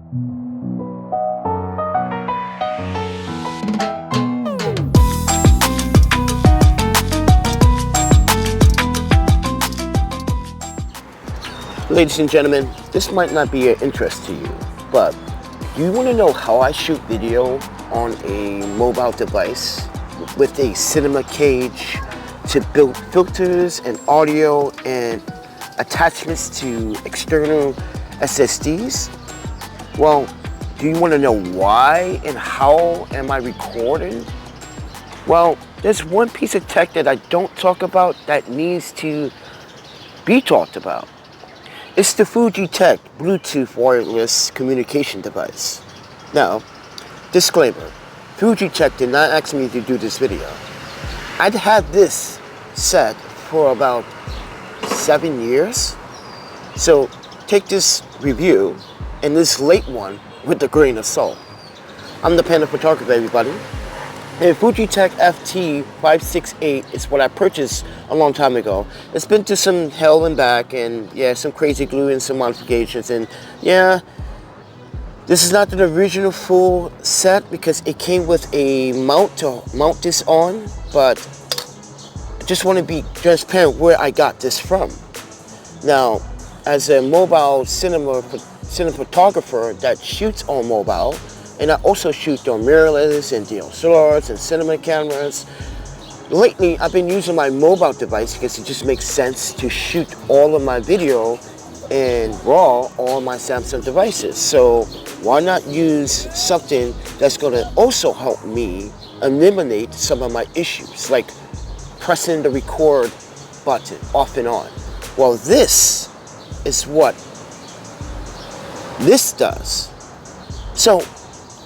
Ladies and gentlemen, this might not be of interest to you, but do you want to know how I shoot video on a mobile device with a cinema cage to build filters and audio and attachments to external SSDs? Well, do you want to know why and how am I recording? Well, there's one piece of tech that I don't talk about that needs to be talked about. It's the FugeTek Bluetooth wireless communication device. Now, disclaimer, FugeTek did not ask me to do this video. I'd had this set for about 7 years. So take this review and this late one with a grain of salt. I'm the Panda Photographer, everybody. And FugeTek FT568 is what I purchased a long time ago. It's been to some hell and back, and yeah, some crazy glue and some modifications, and yeah, this is not the original full set because it came with a mount to mount this on, but I just want to be transparent where I got this from. Now, as a mobile cinema photographer that shoots on mobile, and I also shoot on mirrorless and DSLRs and cinema cameras. Lately, I've been using my mobile device because it just makes sense to shoot all of my video in RAW on my Samsung devices. So why not use something that's going to also help me eliminate some of my issues, like pressing the record button off and on. Well, this is what this does. So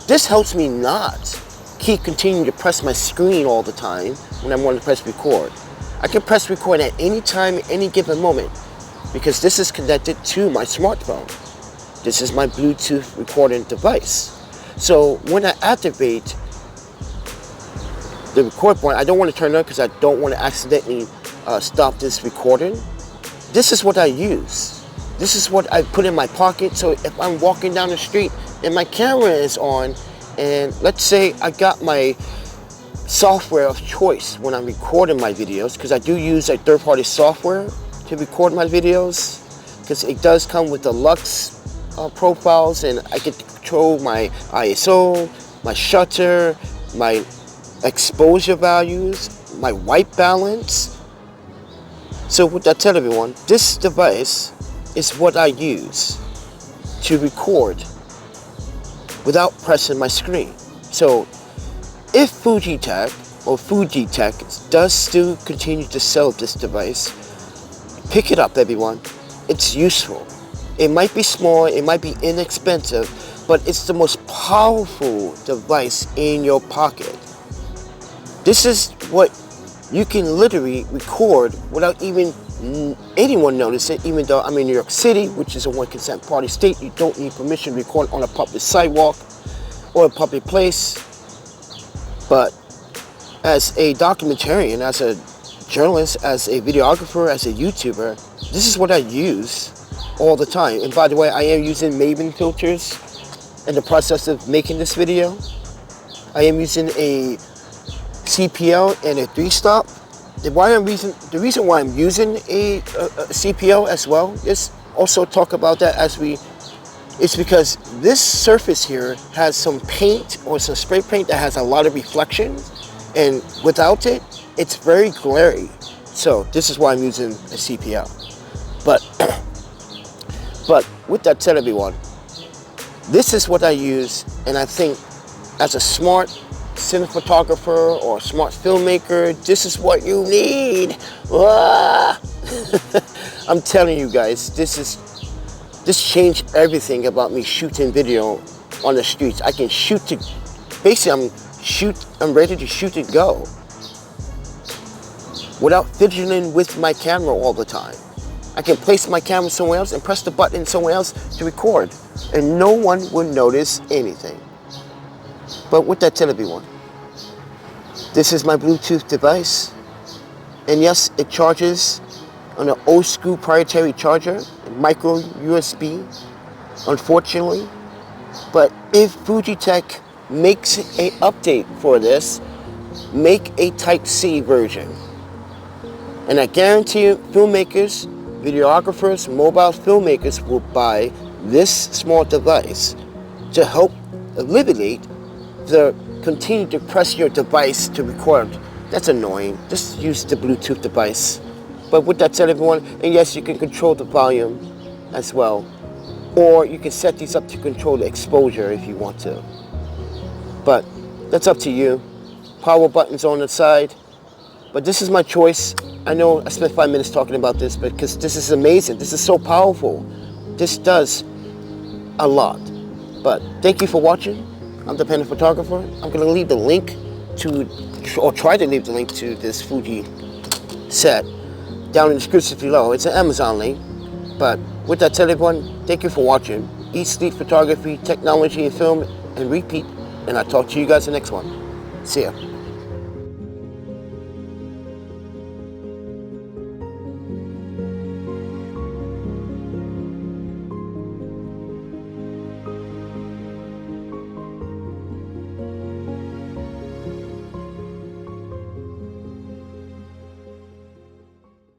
this helps me not keep continuing to press my screen all the time when I want to press record. I can press record at any time, any given moment, because this is connected to my smartphone. This is my Bluetooth recording device. So when I activate the record point, I don't want to turn it on because I don't want to accidentally stop this recording. This is what I use. This is what I put in my pocket, so if I'm walking down the street and my camera is on, and let's say I got my software of choice when I'm recording my videos, because I do use a third-party software to record my videos, because it does come with the Lux profiles, and I get to control my ISO, my shutter, my exposure values, my white balance. So what I tell everyone, this device is what I use to record without pressing my screen. So if FugeTek does still continue to sell this device, pick it up, everyone. It's useful. It might be small, it might be inexpensive, but it's the most powerful device in your pocket. This is what you can literally record without even anyone noticing, even though I'm in New York City, which is a one consent party state. You don't need permission to record on a public sidewalk or a public place. But as a documentarian, as a journalist, as a videographer, as a YouTuber, this is what I use all the time. And by the way, I am using maven-filters in the process of making this video. I am using a CPL and a 3-stop. The reason why I'm using a CPL as well is also talk about that as it's because this surface here has some paint or some spray paint that has a lot of reflection, and without it, it's very glary. So this is why I'm using a CPL. But with that said, everyone, this is what I use, and I think as a smart cinematographer or smart filmmaker, this is what you need. I'm telling you guys, this changed everything about me shooting video on the streets. I can shoot to, basically I'm ready to shoot and go without fidgeting with my camera all the time. I can place my camera somewhere else and press the button somewhere else to record, and no one will notice anything. But with that said, everyone, this is my Bluetooth device, and yes, it charges on an old school proprietary charger, micro USB, unfortunately. But if FugeTek makes a update for this, make a Type-C version. And I guarantee you, filmmakers, videographers, mobile filmmakers will buy this small device to help alleviate the continue to press your device to record. That's annoying. Just use the Bluetooth device. But with that said, everyone, and yes, you can control the volume as well. Or you can set these up to control the exposure if you want to. But that's up to you. Power buttons on the side. But this is my choice. I know I spent 5 minutes talking about this because this is amazing. This is so powerful. This does a lot. But thank you for watching. I'm the Panda Photographer. I'm going to leave the link to, or try to leave the link to this Fuji set down in the description below. It's an Amazon link. But with that said, everyone, thank you for watching. Eat, sleep, photography, technology, and film, and repeat. And I'll talk to you guys in the next one. See ya.